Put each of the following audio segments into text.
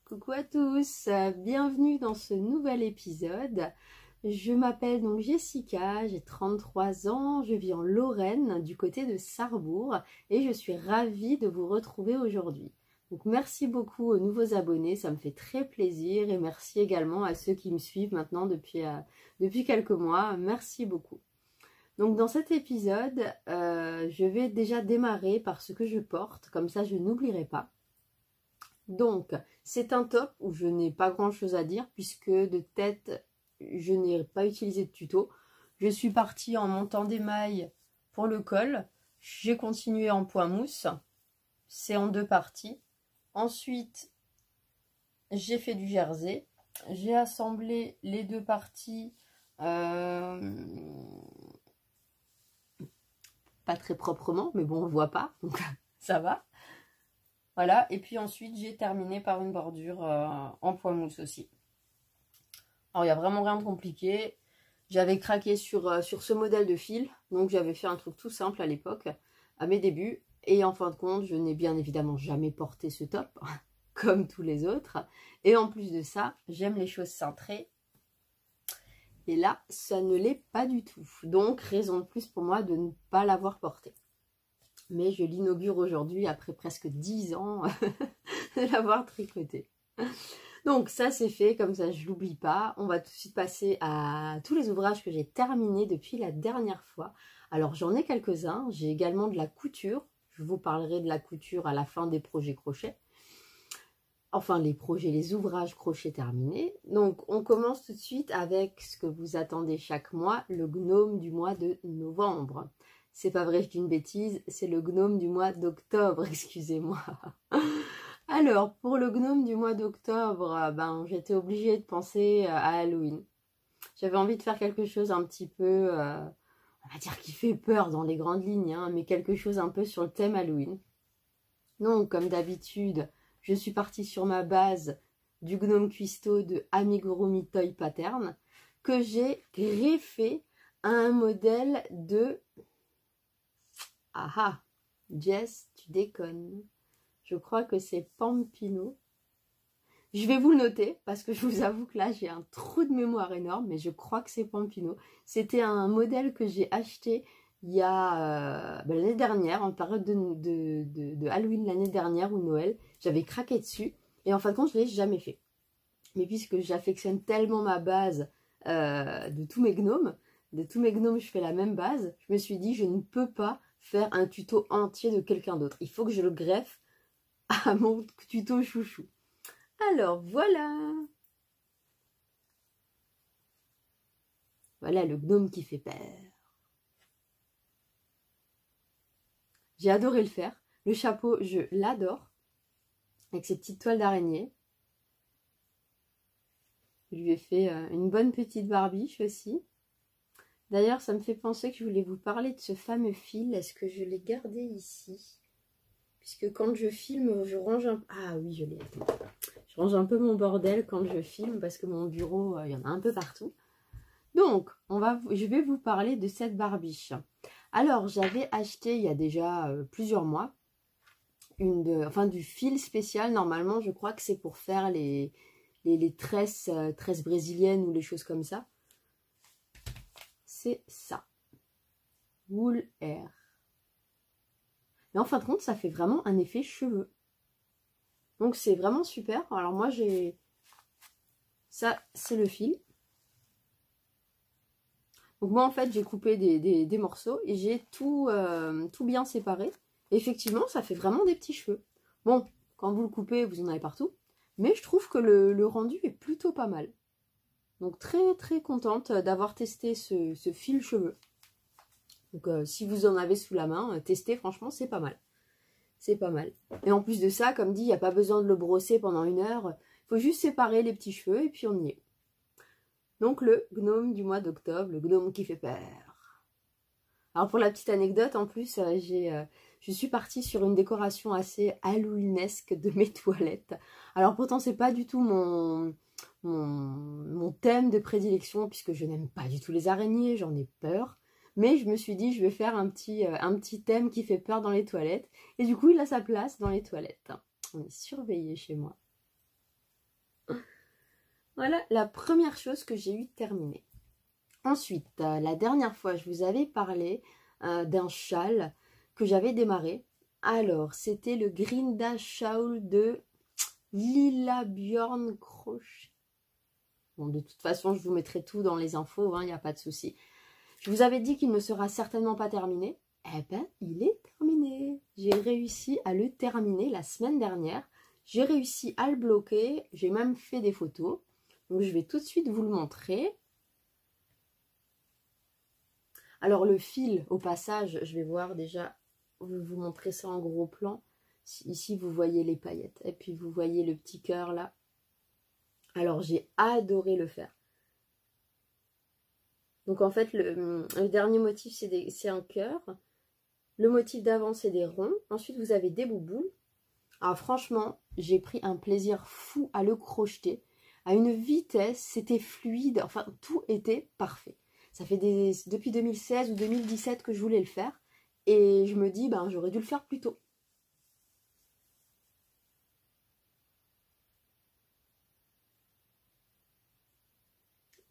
Coucou à tous, bienvenue dans ce nouvel épisode. Je m'appelle donc Jessica, j'ai 33 ans, je vis en Lorraine, du côté de Sarrebourg, et je suis ravie de vous retrouver aujourd'hui. Donc merci beaucoup aux nouveaux abonnés, ça me fait très plaisir, et merci également à ceux qui me suivent maintenant depuis quelques mois, merci beaucoup. Donc dans cet épisode, je vais déjà démarrer par ce que je porte, comme ça je n'oublierai pas. Donc, c'est un top où je n'ai pas grand chose à dire puisque de tête, je n'ai pas utilisé de tuto. Je suis partie en montant des mailles pour le col. J'ai continué en point mousse. C'est en deux parties. Ensuite, j'ai fait du jersey. J'ai assemblé les deux parties pas très proprement, mais bon, on ne voit pas, donc ça va. Voilà, et puis ensuite j'ai terminé par une bordure en point mousse aussi. Alors il n'y a vraiment rien de compliqué. J'avais craqué sur ce modèle de fil, donc j'avais fait un truc tout simple à l'époque, à mes débuts. Et en fin de compte, je n'ai bien évidemment jamais porté ce top, comme tous les autres. Et en plus de ça, j'aime les choses cintrées. Et là, ça ne l'est pas du tout. Donc raison de plus pour moi de ne pas l'avoir porté. Mais je l'inaugure aujourd'hui après presque 10 ans de l'avoir tricoté. Donc ça c'est fait, comme ça je l'oublie pas. On va tout de suite passer à tous les ouvrages que j'ai terminés depuis la dernière fois. Alors j'en ai quelques-uns, j'ai également de la couture. Je vous parlerai de la couture à la fin des projets crochet. Enfin les ouvrages crochet terminés. Donc on commence tout de suite avec ce que vous attendez chaque mois, le gnome du mois de novembre. C'est pas vrai, je dis une bêtise, c'est le gnome du mois d'octobre, excusez-moi. Alors, pour le gnome du mois d'octobre, j'étais obligée de penser à Halloween. J'avais envie de faire quelque chose un petit peu, on va dire qui fait peur dans les grandes lignes, hein, mais quelque chose un peu sur le thème Halloween. Donc, comme d'habitude, je suis partie sur ma base du gnome cuistot de Amigurumi Toy Pattern, que j'ai greffé à un modèle de... Ah ah, Jess, tu déconnes. Je crois que c'est Pampino. Je vais vous le noter parce que je vous avoue que là j'ai un trou de mémoire énorme, mais je crois que c'est Pampino. C'était un modèle que j'ai acheté il y a l'année dernière, en période de Halloween l'année dernière ou Noël. J'avais craqué dessus et en fin de compte je ne l'ai jamais fait. Mais puisque j'affectionne tellement ma base de tous mes gnomes, je fais la même base, je me suis dit je ne peux pas faire un tuto entier de quelqu'un d'autre. Il faut que je le greffe à mon tuto chouchou. Alors voilà. Voilà le gnome qui fait peur. J'ai adoré le faire. Le chapeau, je l'adore. Avec ses petites toiles d'araignée. Je lui ai fait une bonne petite barbiche aussi. D'ailleurs, ça me fait penser que je voulais vous parler de ce fameux fil. Est-ce que je l'ai gardé ici? Puisque quand je filme, je range un peu... Ah oui, je l'ai. Je range un peu mon bordel quand je filme parce que mon bureau, il y en a un peu partout. Donc, je vais vous parler de cette barbiche. Alors, j'avais acheté il y a déjà plusieurs mois du fil spécial. Normalement, je crois que c'est pour faire les tresses brésiliennes ou les choses comme ça. C'est ça. Wool Air. Mais en fin de compte, ça fait vraiment un effet cheveux. Donc c'est vraiment super. Alors moi j'ai... Ça, c'est le fil. Donc moi en fait j'ai coupé des morceaux et j'ai tout bien séparé. Et effectivement ça fait vraiment des petits cheveux. Bon, quand vous le coupez, vous en avez partout. Mais je trouve que le rendu est plutôt pas mal. Donc très très contente d'avoir testé ce fil cheveux. Donc si vous en avez sous la main, testez, franchement c'est pas mal. C'est pas mal. Et en plus de ça, comme dit, il n'y a pas besoin de le brosser pendant 1 heure. Il faut juste séparer les petits cheveux et puis on y est. Donc le gnome du mois d'octobre, le gnome qui fait peur. Alors pour la petite anecdote, en plus, je suis partie sur une décoration assez halloweenesque de mes toilettes. Alors pourtant, c'est pas du tout mon thème de prédilection puisque je n'aime pas du tout les araignées, j'en ai peur. Mais je me suis dit, je vais faire un petit thème qui fait peur dans les toilettes. Et du coup, il a sa place dans les toilettes. On est surveillé chez moi. Voilà la première chose que j'ai eu terminée. Ensuite, la dernière fois, je vous avais parlé d'un châle que j'avais démarré. Alors, c'était le Grinda Shawl de Lila Björn Crochet. Bon, de toute façon, je vous mettrai tout dans les infos, il n'y a pas de souci. Je vous avais dit qu'il ne sera certainement pas terminé. Eh ben, il est terminé. J'ai réussi à le terminer la semaine dernière. J'ai réussi à le bloquer. J'ai même fait des photos. Donc, je vais tout de suite vous le montrer. Alors, le fil, au passage, je vais voir déjà, vous montrer ça en gros plan. Ici, vous voyez les paillettes. Et puis, vous voyez le petit cœur là. Alors, j'ai adoré le faire. Donc, en fait, le dernier motif, c'est un cœur. Le motif d'avant, c'est des ronds. Ensuite, vous avez des bouboules. Alors, franchement, j'ai pris un plaisir fou à le crocheter. À une vitesse, c'était fluide. Enfin, tout était parfait. Ça fait depuis 2016 ou 2017 que je voulais le faire. Et je me dis, ben, j'aurais dû le faire plus tôt.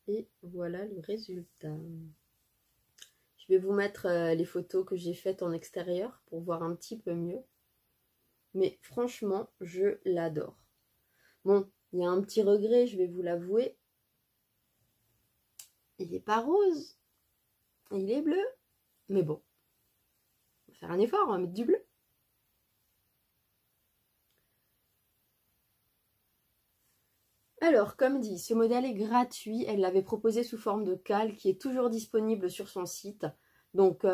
Et voilà le résultat. Je vais vous mettre les photos que j'ai faites en extérieur pour voir un petit peu mieux. Mais franchement, je l'adore. Bon, il y a un petit regret, je vais vous l'avouer. Il n'est pas rose. Il est bleu. Mais bon, on va faire un effort, on va mettre du bleu. Alors, comme dit, ce modèle est gratuit. Elle l'avait proposé sous forme de cale qui est toujours disponible sur son site. Donc,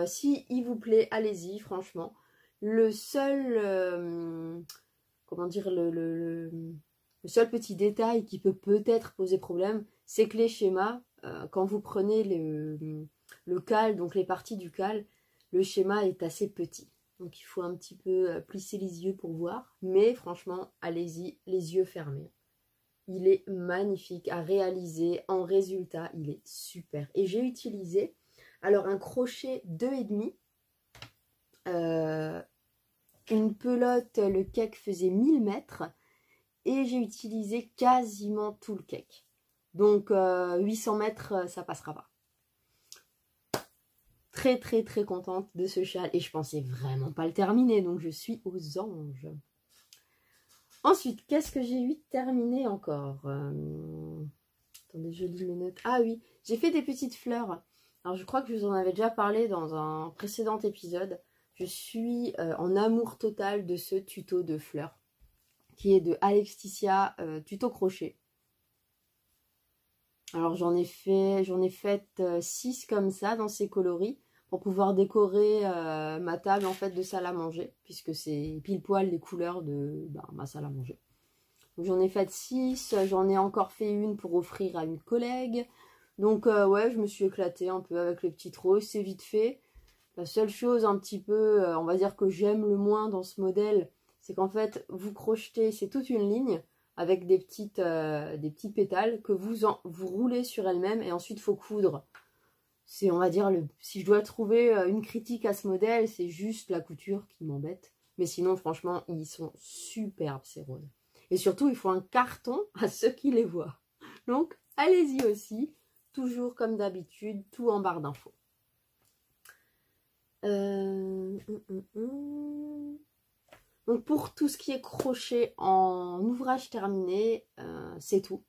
si il vous plaît, allez-y, franchement. Le seul, comment dire, le seul petit détail qui peut peut-être poser problème, c'est que les schémas, quand vous prenez le cal, donc les parties du cal, le schéma est assez petit. Donc, il faut un petit peu plisser les yeux pour voir. Mais franchement, allez-y, les yeux fermés. Il est magnifique à réaliser. En résultat, il est super. Et j'ai utilisé, alors, un crochet 2,5. Une pelote, le cake faisait 1000 mètres. Et j'ai utilisé quasiment tout le cake. Donc, 800 mètres, ça passera pas. Très, très, très contente de ce châle. Et je pensais vraiment pas le terminer. Donc, je suis aux anges. Ensuite, qu'est-ce que j'ai eu terminé encore attendez, je lis mes notes. Ah oui, j'ai fait des petites fleurs. Alors, je crois que je vous en avais déjà parlé dans un précédent épisode. Je suis en amour total de ce tuto de fleurs, qui est de Alexticia Tuto Crochet. Alors, j'en ai fait 6 comme ça, dans ces coloris, pour pouvoir décorer ma table en fait de salle à manger, puisque c'est pile poil les couleurs de ma salle à manger. J'en ai fait 6, j'en ai encore fait une pour offrir à une collègue. Donc ouais, je me suis éclatée un peu avec les petites roses, c'est vite fait. La seule chose un petit peu, on va dire que j'aime le moins dans ce modèle, c'est qu'en fait, vous crochetez, c'est toute une ligne avec des petits pétales que vous roulez sur elle-même et ensuite il faut coudre. C'est, on va dire, si je dois trouver une critique à ce modèle, c'est juste la couture qui m'embête. Mais sinon, franchement, ils sont superbes ces roses. Et surtout, il faut un carton à ceux qui les voient. Donc, allez-y aussi. Toujours comme d'habitude, tout en barre d'infos. Donc, pour tout ce qui est crochet en ouvrage terminé, c'est tout.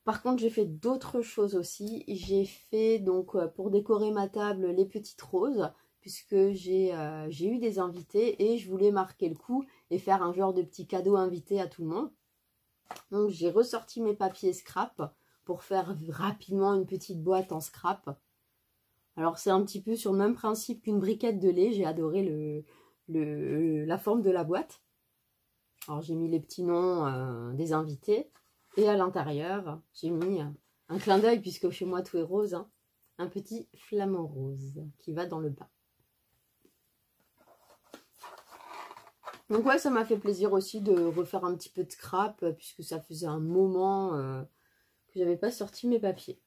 Par contre, j'ai fait d'autres choses aussi. J'ai fait, donc, pour décorer ma table, les petites roses, puisque j'ai eu des invités et je voulais marquer le coup et faire un genre de petit cadeau invité à tout le monde. Donc, j'ai ressorti mes papiers scrap pour faire rapidement une petite boîte en scrap. Alors, c'est un petit peu sur le même principe qu'une briquette de lait. J'ai adoré la forme de la boîte. Alors, j'ai mis les petits noms des invités. Et à l'intérieur, j'ai mis un clin d'œil, puisque chez moi tout est rose, hein, un petit flamant rose qui va dans le bas. Donc ouais, ça m'a fait plaisir aussi de refaire un petit peu de scrap, puisque ça faisait un moment que j'avais pas sorti mes papiers.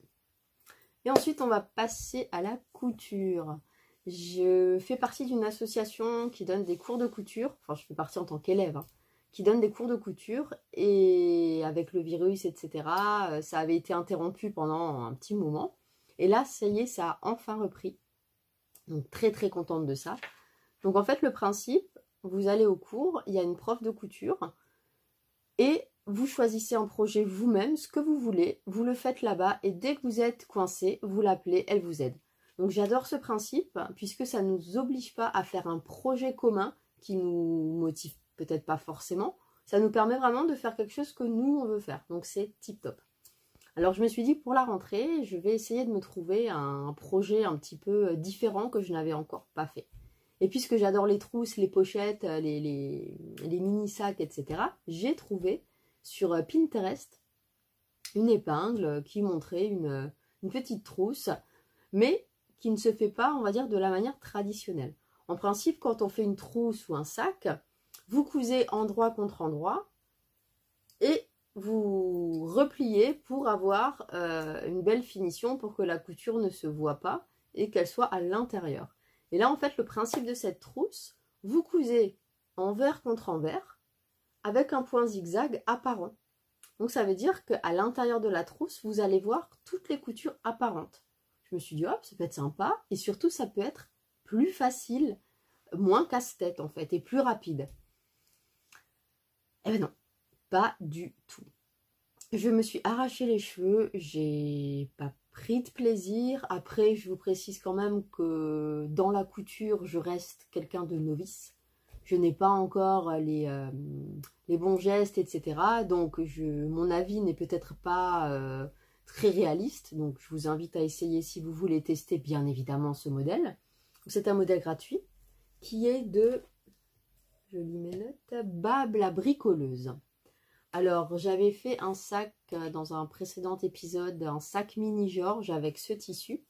Et ensuite, on va passer à la couture. Je fais partie d'une association qui donne des cours de couture. Enfin, je fais partie en tant qu'élève, hein, qui donne des cours de couture. Et avec le virus, etc., ça avait été interrompu pendant un petit moment. Et là, ça y est, ça a enfin repris. Donc très très contente de ça. Donc en fait, le principe, vous allez au cours, il y a une prof de couture et vous choisissez un projet vous-même, ce que vous voulez, vous le faites là-bas et dès que vous êtes coincé, vous l'appelez, elle vous aide. Donc j'adore ce principe puisque ça ne nous oblige pas à faire un projet commun qui nous motive peut-être pas forcément. Ça nous permet vraiment de faire quelque chose que nous on veut faire. Donc c'est tip top. Alors je me suis dit pour la rentrée, je vais essayer de me trouver un projet un petit peu différent que je n'avais encore pas fait. Et puisque j'adore les trousses, les pochettes, les mini-sacs, etc., j'ai trouvé sur Pinterest une épingle qui montrait une petite trousse, mais qui ne se fait pas, on va dire, de la manière traditionnelle. En principe, quand on fait une trousse ou un sac, vous cousez endroit contre endroit et vous repliez pour avoir une belle finition pour que la couture ne se voit pas et qu'elle soit à l'intérieur. Et là, en fait, le principe de cette trousse, vous cousez envers contre envers avec un point zigzag apparent. Donc, ça veut dire qu'à l'intérieur de la trousse, vous allez voir toutes les coutures apparentes. Je me suis dit, hop, ça peut être sympa. Et surtout, ça peut être plus facile, moins casse-tête, en fait, et plus rapide. Eh bien non, pas du tout. Je me suis arraché les cheveux, j'ai pas pris de plaisir. Après, je vous précise quand même que dans la couture, je reste quelqu'un de novice. Je n'ai pas encore les bons gestes, etc. Donc, mon avis n'est peut-être pas très réaliste. Donc, je vous invite à essayer si vous voulez tester, bien évidemment, ce modèle. C'est un modèle gratuit qui est de, je lis mes notes, Bab la bricoleuse. Alors, j'avais fait un sac dans un précédent épisode, un sac mini George avec ce tissu.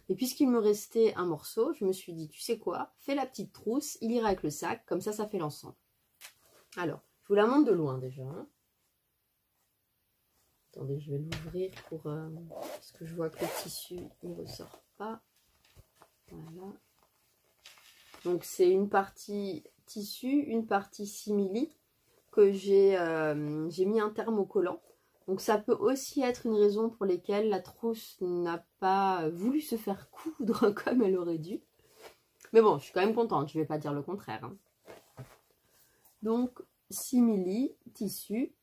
Et puisqu'il me restait un morceau, je me suis dit, tu sais quoi, fais la petite trousse, il ira avec le sac, comme ça fait l'ensemble. Alors, je vous la montre de loin déjà. Hein. Attendez, je vais l'ouvrir pour... parce que je vois que le tissu, il ne ressort pas. Voilà. Donc, c'est une partie tissu, une partie simili que j'ai mis un thermocollant. Donc ça peut aussi être une raison pour laquelle la trousse n'a pas voulu se faire coudre comme elle aurait dû. Mais bon, je suis quand même contente, je ne vais pas dire le contraire. Hein. Donc, simili, tissu.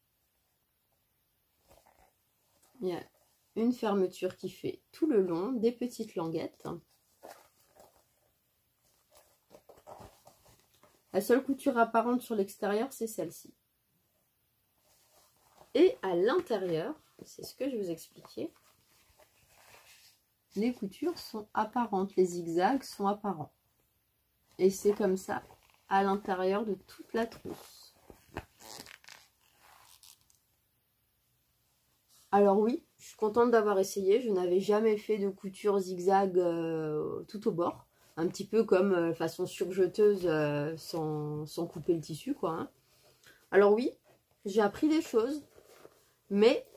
Il y a une fermeture qui fait tout le long, des petites languettes. La seule couture apparente sur l'extérieur, c'est celle-ci. Et à l'intérieur, c'est ce que je vous expliquais, les coutures sont apparentes, les zigzags sont apparents. Et c'est comme ça à l'intérieur de toute la trousse. Alors oui, je suis contente d'avoir essayé. Je n'avais jamais fait de couture zigzag tout au bord. Un petit peu comme façon surjeteuse sans couper le tissu, quoi. Hein. Alors oui, j'ai appris des choses. Mais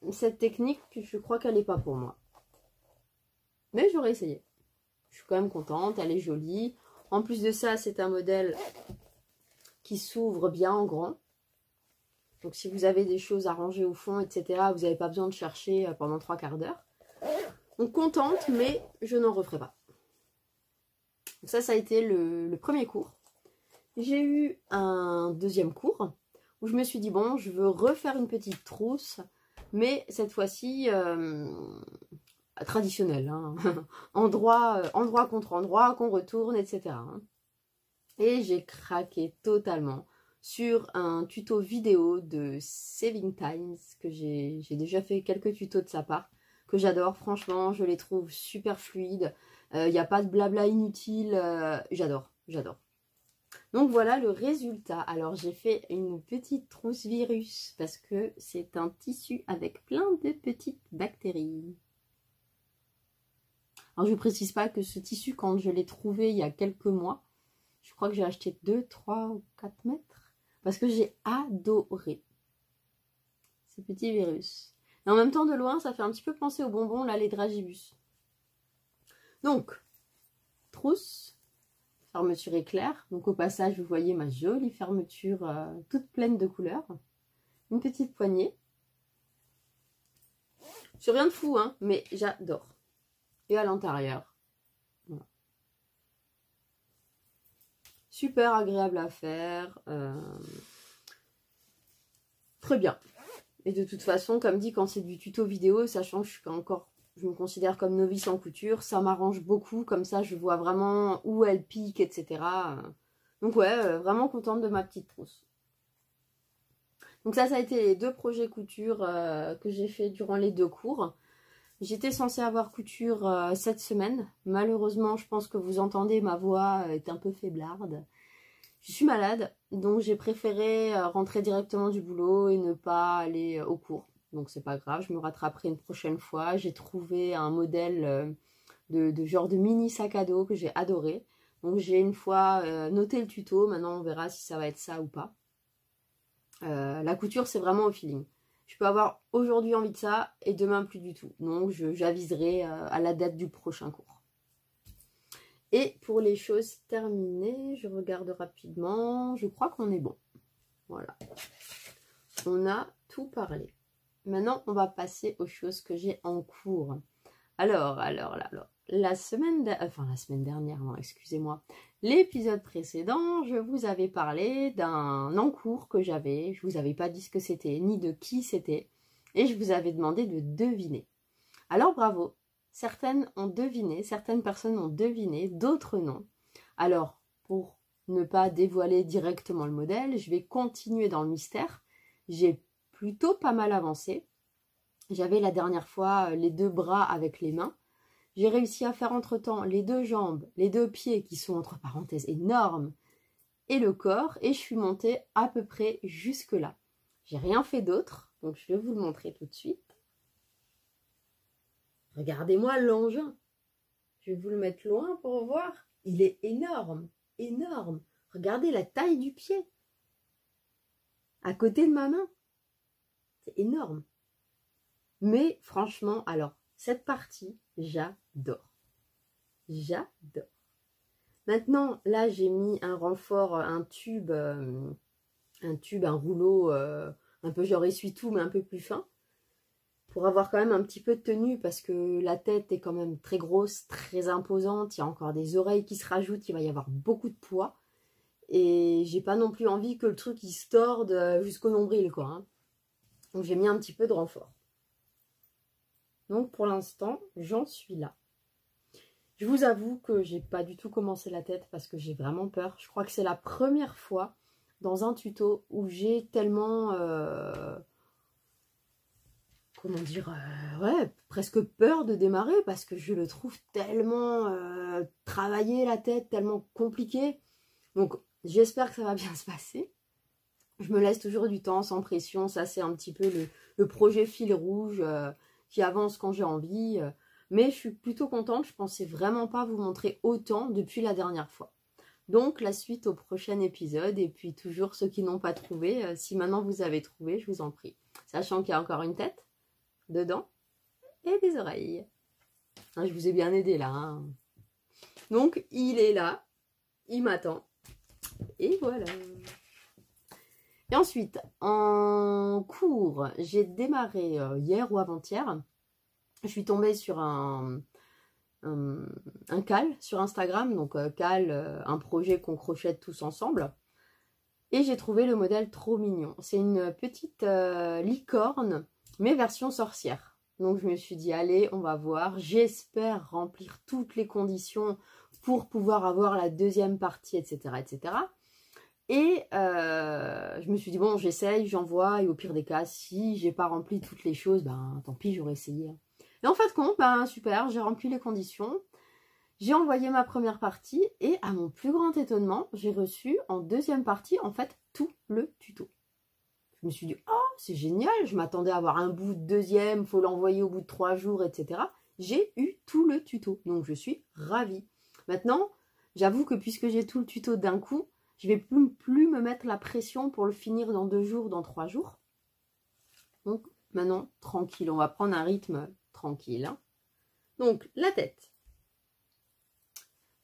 cette technique, je crois qu'elle n'est pas pour moi. Mais j'aurais essayé. Je suis quand même contente, elle est jolie. En plus de ça, c'est un modèle qui s'ouvre bien en grand. Donc si vous avez des choses à ranger au fond, etc., vous n'avez pas besoin de chercher pendant 3/4 d'heure. Donc contente, mais je n'en referai pas. Donc ça a été le premier cours. J'ai eu un deuxième cours où je me suis dit, bon, je veux refaire une petite trousse, mais cette fois-ci traditionnelle, hein. endroit contre endroit, qu'on retourne, etc. Hein. Et j'ai craqué totalement sur un tuto vidéo de Saving Times, que j'ai déjà fait quelques tutos de sa part, que j'adore, franchement, je les trouve super fluides, il n'y a pas de blabla inutile, j'adore. Donc voilà le résultat. Alors j'ai fait une petite trousse virus parce que c'est un tissu avec plein de petites bactéries. Alors je ne précise pas que ce tissu, quand je l'ai trouvé il y a quelques mois, je crois que j'ai acheté 2, 3 ou 4 mètres parce que j'ai adoré ces petits virus. Et en même temps de loin ça fait un petit peu penser aux bonbons là, les dragibus. Donc trousse fermeture éclair. Donc au passage, vous voyez ma jolie fermeture toute pleine de couleurs. Une petite poignée. C'est rien de fou, hein, mais j'adore. Et à l'intérieur, voilà. Super agréable à faire. Très bien. Et de toute façon, comme dit, quand c'est du tuto vidéo, sachant que je me considère comme novice en couture, ça m'arrange beaucoup. Comme ça, je vois vraiment où elle pique, etc. Donc ouais, vraiment contente de ma petite trousse. Donc ça a été les 2 projets couture que j'ai fait durant les 2 cours. J'étais censée avoir couture cette semaine. Malheureusement, je pense que vous entendez, ma voix est un peu faiblarde. Je suis malade, donc j'ai préféré rentrer directement du boulot et ne pas aller au cours. Donc c'est pas grave, je me rattraperai une prochaine fois. J'ai trouvé un modèle de genre de mini sac à dos que j'ai adoré. Donc j'ai une fois noté le tuto, maintenant on verra si ça va être ça ou pas. La couture, c'est vraiment au feeling. Je peux avoir aujourd'hui envie de ça et demain plus du tout. Donc j'aviserai à la date du prochain cours. Et pour les choses terminées, je regarde rapidement. Je crois qu'on est bon. Voilà. On a tout parlé. Maintenant, on va passer aux choses que j'ai en cours. Alors. La semaine dernière, non, excusez-moi. L'épisode précédent, je vous avais parlé d'un encours que j'avais. Je vous avais pas dit ce que c'était, ni de qui c'était. Et je vous avais demandé de deviner. Alors, bravo. Certaines ont deviné, certaines personnes ont deviné, d'autres non. Alors, pour ne pas dévoiler directement le modèle, je vais continuer dans le mystère. J'ai plutôt pas mal avancé. J'avais la dernière fois les 2 bras avec les mains. J'ai réussi à faire entre-temps les 2 jambes, les 2 pieds qui sont entre parenthèses énormes et le corps. Et je suis montée à peu près jusque là. J'ai rien fait d'autre, donc je vais vous le montrer tout de suite. Regardez-moi l'engin. Je vais vous le mettre loin pour voir. Il est énorme, énorme. Regardez la taille du pied. À côté de ma main. C'est énorme. Mais franchement, alors, cette partie, j'adore. J'adore. Maintenant, là, j'ai mis un renfort, un tube, un rouleau, un peu genre essuie-tout, mais un peu plus fin. Pour avoir quand même un petit peu de tenue, parce que la tête est quand même très grosse, très imposante. Il y a encore des oreilles qui se rajoutent, il va y avoir beaucoup de poids. Et j'ai pas non plus envie que le truc il se torde jusqu'au nombril, quoi. Hein. Donc j'ai mis un petit peu de renfort. Donc pour l'instant, j'en suis là. Je vous avoue que j'ai pas du tout commencé la tête parce que j'ai vraiment peur. Je crois que c'est la première fois dans un tuto où j'ai tellement... comment dire, ouais, presque peur de démarrer parce que je le trouve tellement travaillé la tête, tellement compliqué. Donc j'espère que ça va bien se passer. Je me laisse toujours du temps sans pression. Ça c'est un petit peu le projet fil rouge qui avance quand j'ai envie. Mais je suis plutôt contente. Je pensais vraiment pas vous montrer autant depuis la dernière fois. Donc la suite au prochain épisode. Et puis toujours ceux qui n'ont pas trouvé. Si maintenant vous avez trouvé, je vous en prie. Sachant qu'il y a encore une tête dedans et des oreilles. Hein, je vous ai bien aidé là. Hein. Donc il est là, il m'attend. Et voilà. Et ensuite, en cours, j'ai démarré hier ou avant-hier. Je suis tombée sur un cal sur Instagram. Donc cal, un projet qu'on crochette tous ensemble. Et j'ai trouvé le modèle trop mignon. C'est une petite licorne, mais version sorcière. Donc je me suis dit, allez, on va voir. J'espère remplir toutes les conditions pour pouvoir avoir la deuxième partie, etc. etc. Et je me suis dit, bon, j'essaye, j'envoie. Et au pire des cas, si j'ai pas rempli toutes les choses, ben tant pis, j'aurais essayé. Et en fait, de compte, ben super, j'ai rempli les conditions. J'ai envoyé ma première partie et à mon plus grand étonnement, j'ai reçu en deuxième partie, en fait, tout le tuto. Je me suis dit, oh, c'est génial, je m'attendais à avoir un bout de deuxième, il faut l'envoyer au bout de 3 jours, etc. J'ai eu tout le tuto, donc je suis ravie. Maintenant, j'avoue que puisque j'ai tout le tuto d'un coup, je ne vais plus me mettre la pression pour le finir dans 2 jours, dans 3 jours. Donc maintenant, tranquille, on va prendre un rythme tranquille. Hein. Donc, la tête.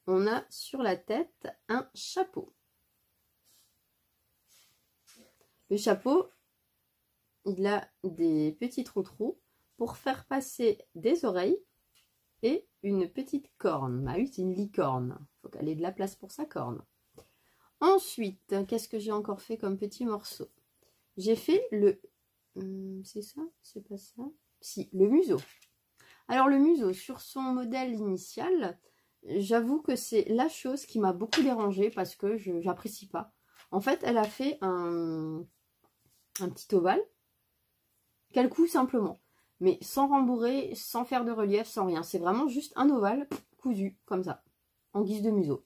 on a sur la tête un chapeau. Le chapeau, il a des petits trous pour faire passer des oreilles et une petite corne. Ah oui, c'est une licorne. Il faut qu'elle ait de la place pour sa corne. Ensuite, qu'est-ce que j'ai encore fait comme petit morceau? J'ai fait le... c'est ça? C'est pas ça? Si, le museau. Alors le museau, sur son modèle initial, j'avoue que c'est la chose qui m'a beaucoup dérangée parce que je n'apprécie pas. En fait, elle a fait un petit ovale qu'elle coud simplement. Mais sans rembourrer, sans faire de relief, sans rien. C'est vraiment juste un ovale cousu, comme ça, en guise de museau.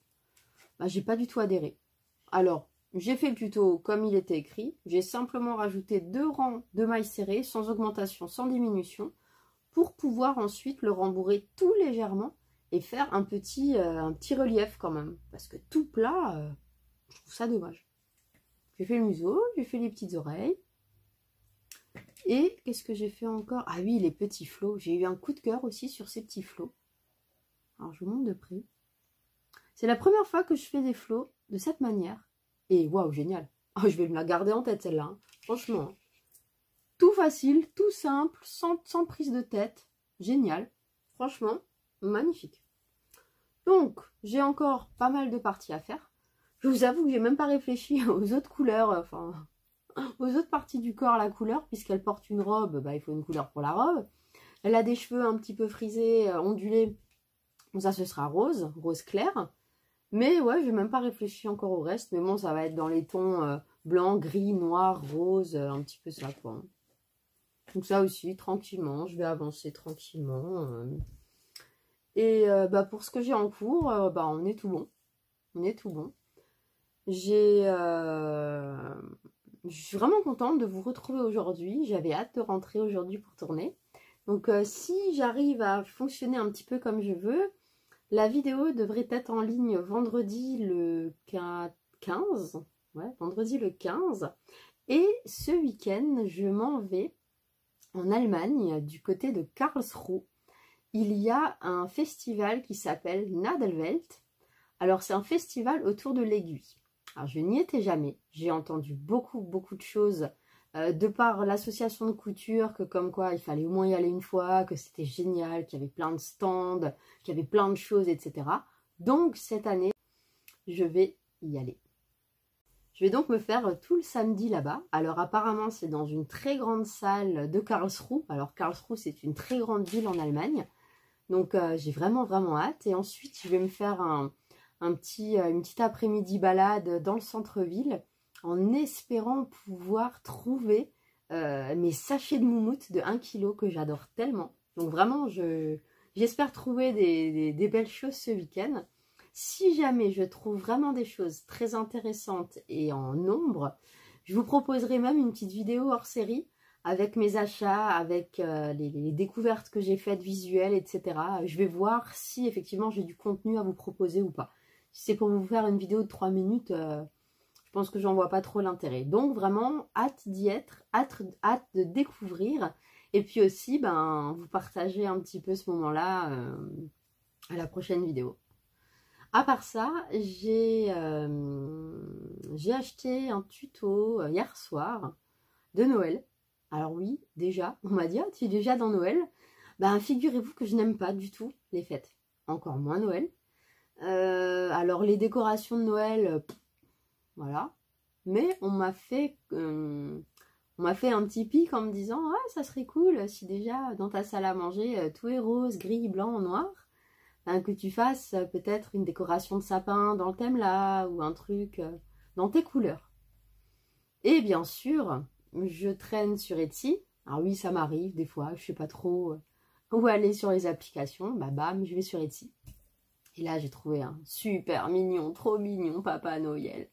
Bah, j'ai pas du tout adhéré. Alors, j'ai fait le tuto comme il était écrit. J'ai simplement rajouté 2 rangs de mailles serrées, sans augmentation, sans diminution, pour pouvoir ensuite le rembourrer tout légèrement et faire un petit relief quand même. Parce que tout plat, je trouve ça dommage. J'ai fait le museau, j'ai fait les petites oreilles. Et qu'est-ce que j'ai fait encore? Ah oui, les petits flots. J'ai eu un coup de cœur aussi sur ces petits flots. Alors, je vous montre de près. C'est la première fois que je fais des flots de cette manière. Et waouh, génial. Oh, je vais me la garder en tête, celle-là. Hein. Franchement. Hein. Tout facile, tout simple, sans prise de tête. Génial. Franchement, magnifique. Donc, j'ai encore pas mal de parties à faire. Je vous avoue que j'ai même pas réfléchi aux autres couleurs. Enfin... aux autres parties du corps la couleur, puisqu'elle porte une robe, bah, il faut une couleur pour la robe. Elle a des cheveux un petit peu frisés, ondulés, ça ce sera rose, rose clair. Mais ouais, je n'ai même pas réfléchi encore au reste, mais bon, ça va être dans les tons blanc, gris, noir, rose, un petit peu ça quoi. Donc ça aussi, tranquillement, je vais avancer tranquillement. Et bah, pour ce que j'ai en cours, bah, on est tout bon. On est tout bon. Je suis vraiment contente de vous retrouver aujourd'hui. J'avais hâte de rentrer aujourd'hui pour tourner. Donc si j'arrive à fonctionner un petit peu comme je veux, la vidéo devrait être en ligne vendredi le 15. Ouais, vendredi le 15. Et ce week-end, je m'en vais en Allemagne, du côté de Karlsruhe. Il y a un festival qui s'appelle Nadelwelt. Alors c'est un festival autour de l'aiguille. Alors, je n'y étais jamais. J'ai entendu beaucoup de choses de par l'association de couture, que comme quoi il fallait au moins y aller une fois, que c'était génial, qu'il y avait plein de stands, qu'il y avait plein de choses, etc. Donc, cette année, je vais y aller. Je vais donc me faire tout le samedi là-bas. Alors, apparemment, c'est dans une très grande salle de Karlsruhe. Alors, Karlsruhe, c'est une très grande ville en Allemagne. Donc, j'ai vraiment hâte. Et ensuite, je vais me faire une petite après-midi balade dans le centre-ville en espérant pouvoir trouver mes sachets de moumoute de 1 kg que j'adore tellement. Donc vraiment, j'espère trouver des belles choses ce week-end. Si jamais je trouve vraiment des choses très intéressantes et en nombre, je vous proposerai même une petite vidéo hors série avec mes achats, avec les découvertes que j'ai faites visuelles, etc. Je vais voir si effectivement j'ai du contenu à vous proposer ou pas. Si c'est pour vous faire une vidéo de 3 minutes, je pense que j'en vois pas trop l'intérêt. Donc vraiment, hâte d'y être, hâte de découvrir. Et puis aussi, ben, vous partagez un petit peu ce moment-là à la prochaine vidéo. À part ça, j'ai acheté un tuto hier soir de Noël. Alors oui, déjà, on m'a dit, ah, tu es déjà dans Noël. Ben, figurez-vous que je n'aime pas du tout les fêtes. Encore moins Noël. Alors les décorations de Noël, voilà. Mais on m'a fait un petit pic en me disant « Ah, ça serait cool si déjà dans ta salle à manger, tout est rose, gris, blanc, noir. Ben, que tu fasses peut-être une décoration de sapin dans le thème là, ou un truc dans tes couleurs. » Et bien sûr, je traîne sur Etsy. Alors oui, ça m'arrive des fois, je sais pas trop où aller sur les applications. Bah bam, je vais sur Etsy. Et là, j'ai trouvé un super mignon, trop mignon Papa Noël.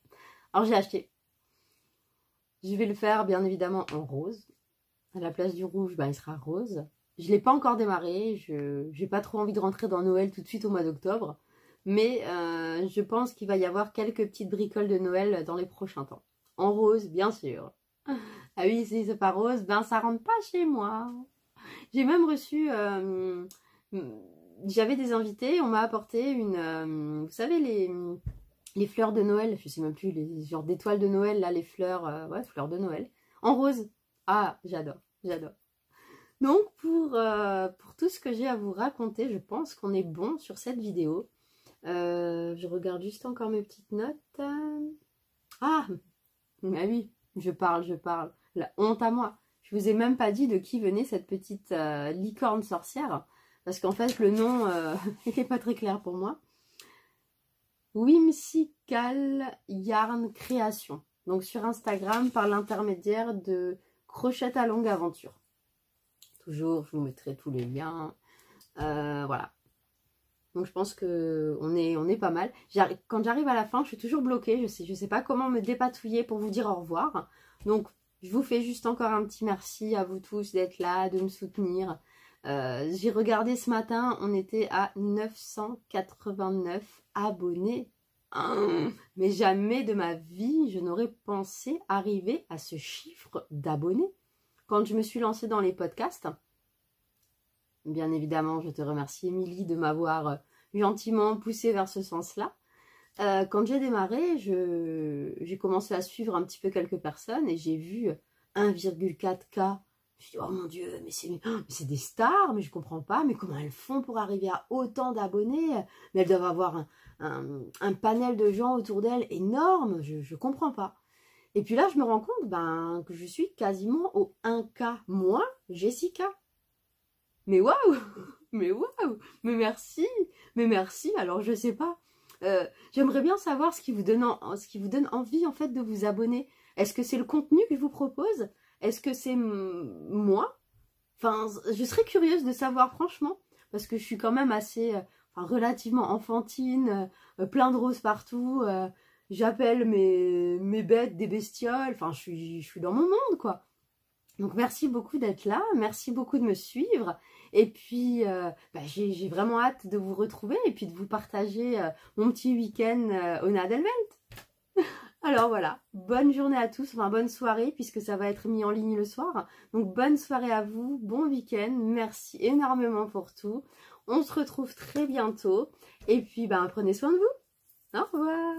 Alors, j'ai acheté. Je vais le faire, bien évidemment, en rose. À la place du rouge, ben, il sera rose. Je ne l'ai pas encore démarré. Je n'ai pas trop envie de rentrer dans Noël tout de suite au mois d'octobre. Mais je pense qu'il va y avoir quelques petites bricoles de Noël dans les prochains temps. En rose, bien sûr. Ah oui, si c'est pas rose, ben ça rentre pas chez moi. J'ai même reçu j'avais des invités, on m'a apporté vous savez, les fleurs de Noël, je sais même plus, les genres d'étoiles de Noël, là, les fleurs, ouais, fleurs de Noël, en rose. Ah, j'adore, j'adore. Donc, pour tout ce que j'ai à vous raconter, je pense qu'on est bon sur cette vidéo. Je regarde juste encore mes petites notes. Ah oui, je parle. La honte à moi. Je vous ai même pas dit de qui venait cette petite licorne sorcière. Parce qu'en fait, le nom n'est pas très clair pour moi. Whimsical Yarn Création. Donc sur Instagram, par l'intermédiaire de Crochet à longue aventure. Toujours, je vous mettrai tous les liens. Voilà. Donc je pense qu'on est pas mal. Quand j'arrive à la fin, je suis toujours bloquée. Je sais pas comment me dépatouiller pour vous dire au revoir. Donc je vous fais juste encore un petit merci à vous tous d'être là, de me soutenir. J'ai regardé ce matin, on était à 989 abonnés. Mais jamais de ma vie, je n'aurais pensé arriver à ce chiffre d'abonnés. Quand je me suis lancée dans les podcasts, bien évidemment, je te remercie Émilie de m'avoir gentiment poussée vers ce sens-là. Quand j'ai démarré, j'ai commencé à suivre un petit peu quelques personnes et j'ai vu 1,4K. Je me suis dit, oh mon Dieu, mais c'est des stars, mais je comprends pas, mais comment elles font pour arriver à autant d'abonnés? Mais elles doivent avoir un panel de gens autour d'elles énorme, je comprends pas. Et puis là, je me rends compte que je suis quasiment au 1K moins Jessica. Mais waouh! Mais waouh! Mais merci! Alors je sais pas. J'aimerais bien savoir ce qui vous donne envie en fait de vous abonner. Est-ce que c'est le contenu que je vous propose? Est-ce que c'est moi? Enfin, je serais curieuse de savoir franchement, parce que je suis quand même assez, relativement enfantine, plein de roses partout. J'appelle mes bêtes des bestioles. Enfin, je suis dans mon monde, quoi. Donc merci beaucoup d'être là, merci beaucoup de me suivre. Et puis, j'ai vraiment hâte de vous retrouver et puis de vous partager mon petit week-end au Nadelwelt. Alors voilà, bonne journée à tous, enfin bonne soirée puisque ça va être mis en ligne le soir. Donc bonne soirée à vous, bon week-end, merci énormément pour tout. On se retrouve très bientôt et puis prenez soin de vous. Au revoir.